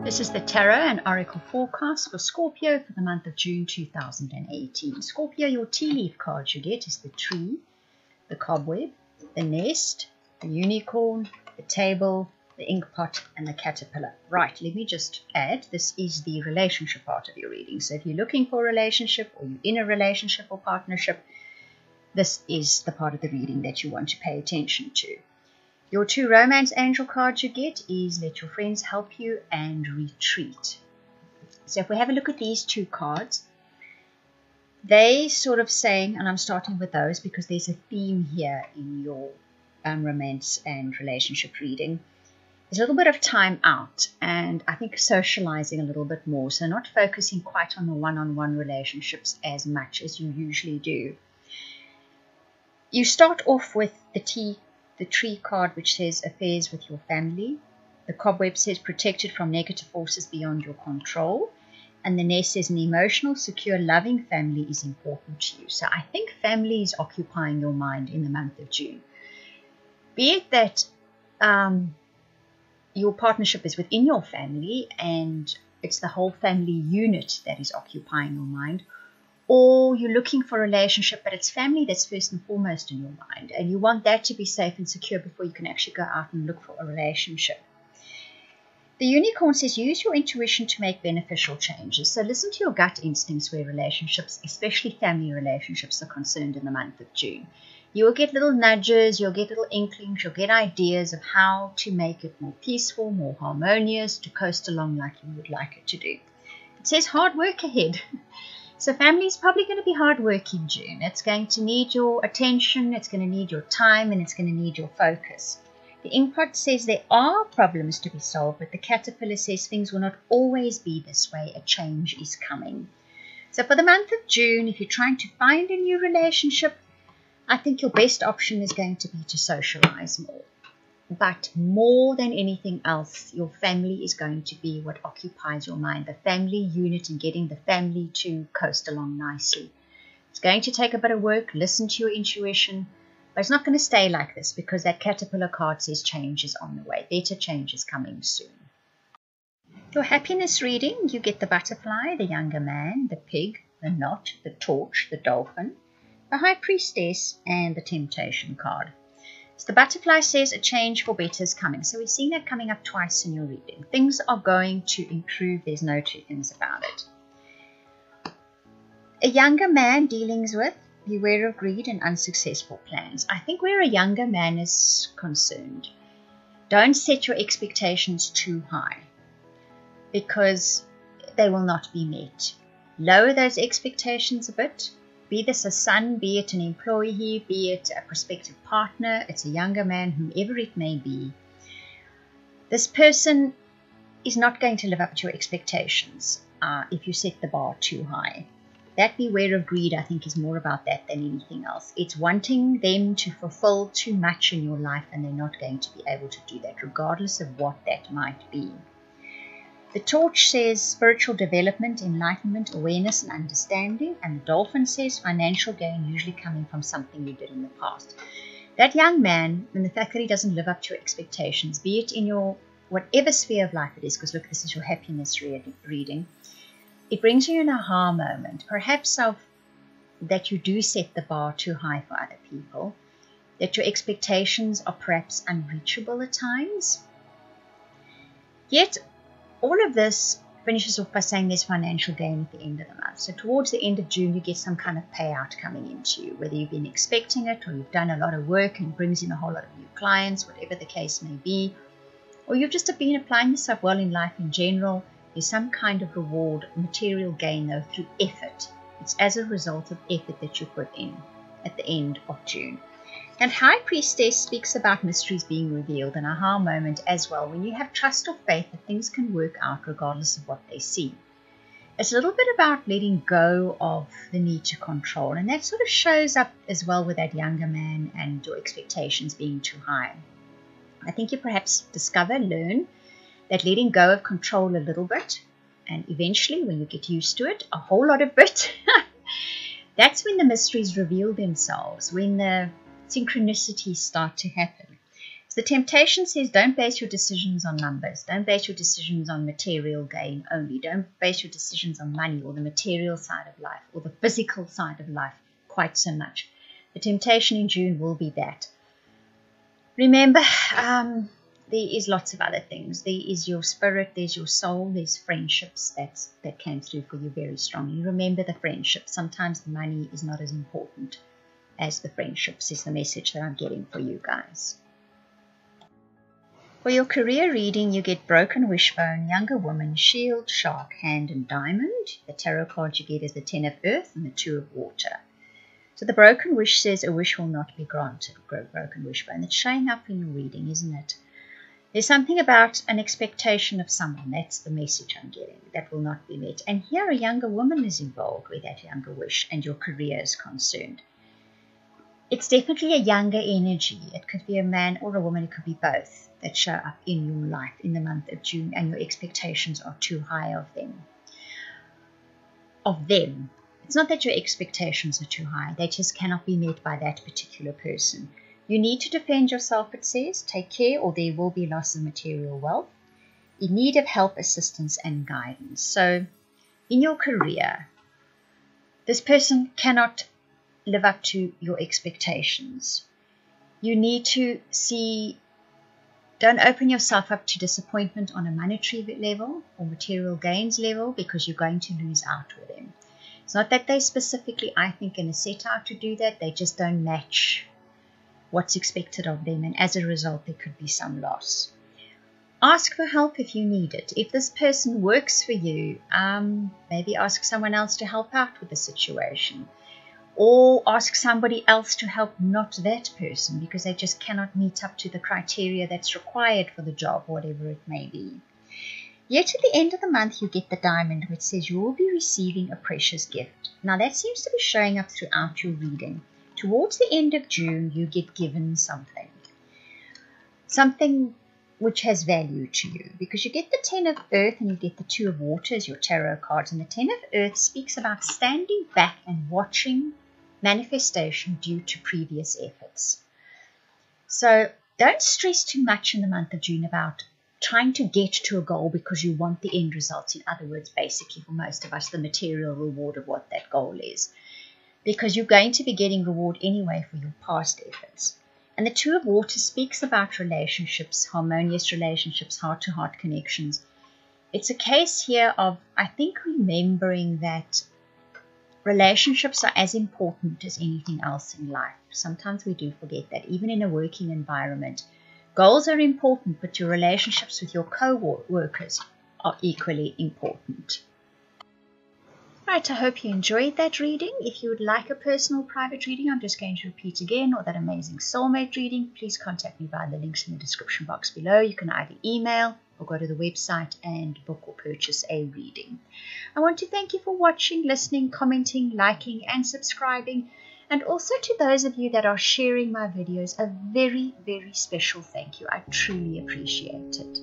This is the Tarot and Oracle forecast for Scorpio for the month of June 2018. Scorpio, your tea leaf cards you get is the tree, the cobweb, the nest, the unicorn, the table, the ink pot, and the caterpillar. Right, let me just add, this is the relationship part of your reading. So if you're looking for a relationship or you're in a relationship or partnership, this is the part of the reading that you want to pay attention to. Your two romance angel cards you get is Let Your Friends Help You and Retreat. So if we have a look at these two cards, they sort of saying, and I'm starting with those because there's a theme here in your romance and relationship reading. There's a little bit of time out and I think socializing a little bit more. So not focusing quite on the one-on-one relationships as much as you usually do. You start off with the tree card, which says affairs with your family. The cobweb says protected from negative forces beyond your control. And the nest says an emotional, secure, loving family is important to you. So I think family is occupying your mind in the month of June. Be it that your partnership is within your family and it's the whole family unit that is occupying your mind, or you're looking for a relationship, but it's family that's first and foremost in your mind, and you want that to be safe and secure before you can actually go out and look for a relationship. The unicorn says use your intuition to make beneficial changes. So listen to your gut instincts where relationships, especially family relationships, are concerned in the month of June. You will get little nudges, you'll get little inklings, you'll get ideas of how to make it more peaceful, more harmonious, to coast along like you would like it to do. It says hard work ahead. So family is probably going to be hard work in June. It's going to need your attention, it's going to need your time, and it's going to need your focus. The ink pot says there are problems to be solved, but the caterpillar says things will not always be this way. A change is coming. So for the month of June, if you're trying to find a new relationship, I think your best option is going to be to socialize more. But more than anything else, your family is going to be what occupies your mind. The family unit and getting the family to coast along nicely. It's going to take a bit of work. Listen to your intuition. But it's not going to stay like this because that caterpillar card says change is on the way. Better change is coming soon. Your happiness reading, you get the butterfly, the younger man, the pig, the knot, the torch, the dolphin, the high priestess, and the temptation card. So the butterfly says a change for better is coming. So we're seeing that coming up twice in your reading. Things are going to improve. There's no two things about it. A younger man dealings with beware of greed and unsuccessful plans. I think where a younger man is concerned, don't set your expectations too high because they will not be met. Lower those expectations a bit. Be this a son, be it an employee, be it a prospective partner, it's a younger man, whomever it may be. This person is not going to live up to your expectations if you set the bar too high. That beware of greed, I think, is more about that than anything else. It's wanting them to fulfill too much in your life, and they're not going to be able to do that, regardless of what that might be. The torch says spiritual development, enlightenment, awareness, and understanding. And the dolphin says financial gain, usually coming from something you did in the past. That young man, and the fact that he doesn't live up to your expectations, be it in your whatever sphere of life it is, because look, this is your happiness reading, it brings you an aha moment, perhaps of that you do set the bar too high for other people, that your expectations are perhaps unreachable at times. Yet, all of this finishes off by saying there's financial gain at the end of the month. So towards the end of June, you get some kind of payout coming into you, whether you've been expecting it or you've done a lot of work and it brings in a whole lot of new clients, whatever the case may be, or you've just been applying yourself well in life in general. There's some kind of reward, material gain though, through effort. It's as a result of effort that you put in at the end of June. And High Priestess speaks about mysteries being revealed, an aha moment as well, when you have trust or faith that things can work out regardless of what they see. It's a little bit about letting go of the need to control, and that sort of shows up as well with that younger man and your expectations being too high. I think you perhaps learn that letting go of control a little bit, and eventually when you get used to it, a whole lot of it, that's when the mysteries reveal themselves, when the synchronicities start to happen. the temptation says don't base your decisions on numbers. Don't base your decisions on material gain only. Don't base your decisions on money or the material side of life or the physical side of life quite so much. The temptation in June will be that. Remember, there is lots of other things. There is your spirit, there's your soul, there's friendships that came through for you very strongly. Remember the friendships. Sometimes the money is not as important as the friendships is the message that I'm getting for you guys. For your career reading, you get Broken Wishbone, Younger Woman, Shield, Shark, Hand, and Diamond. The tarot card you get is the 10 of Earth and the 2 of Water. So the Broken Wish says a wish will not be granted. Broken Wishbone. It's showing up in your reading, isn't it? There's something about an expectation of someone. That's the message I'm getting. That will not be met. And here a younger woman is involved with that younger wish and your career is concerned. It's definitely a younger energy. It could be a man or a woman. It could be both that show up in your life in the month of June, and your expectations are too high of them. It's not that your expectations are too high. They just cannot be met by that particular person. You need to defend yourself, it says. Take care or there will be loss of material wealth. In need of help, assistance, and guidance. So in your career, this person cannot live up to your expectations. You need to see, don't open yourself up to disappointment on a monetary level or material gains level, because you're going to lose out with them. It's not that they specifically, I think, going to set out to do that. They just don't match what's expected of them, and as a result there could be some loss. Ask for help if you need it. If this person works for you, maybe ask someone else to help out with the situation. Or ask somebody else to help, not that person, because they just cannot meet up to the criteria that's required for the job, whatever it may be. Yet at the end of the month, you get the Diamond, which says you will be receiving a precious gift. Now that seems to be showing up throughout your reading. Towards the end of June, you get given something. Something which has value to you, because you get the 10 of Earth and you get the 2 of Water as your tarot cards. And the 10 of Earth speaks about standing back and watching manifestation due to previous efforts. So don't stress too much in the month of June about trying to get to a goal because you want the end results. In other words, basically for most of us, the material reward of what that goal is, because you're going to be getting reward anyway for your past efforts. And the 2 of Water speaks about relationships, harmonious relationships, heart-to-heart connections. It's a case here of, I think, remembering that relationships are as important as anything else in life. Sometimes we do forget that, even in a working environment. Goals are important, but your relationships with your co-workers are equally important. Right, I hope you enjoyed that reading. If you would like a personal private reading, I'm just going to repeat again, or that amazing soulmate reading, please contact me via the links in the description box below. You can either email or go to the website and book or purchase a reading. I want to thank you for watching, listening, commenting, liking, and subscribing. And also to those of you that are sharing my videos, a very, very special thank you. I truly appreciate it.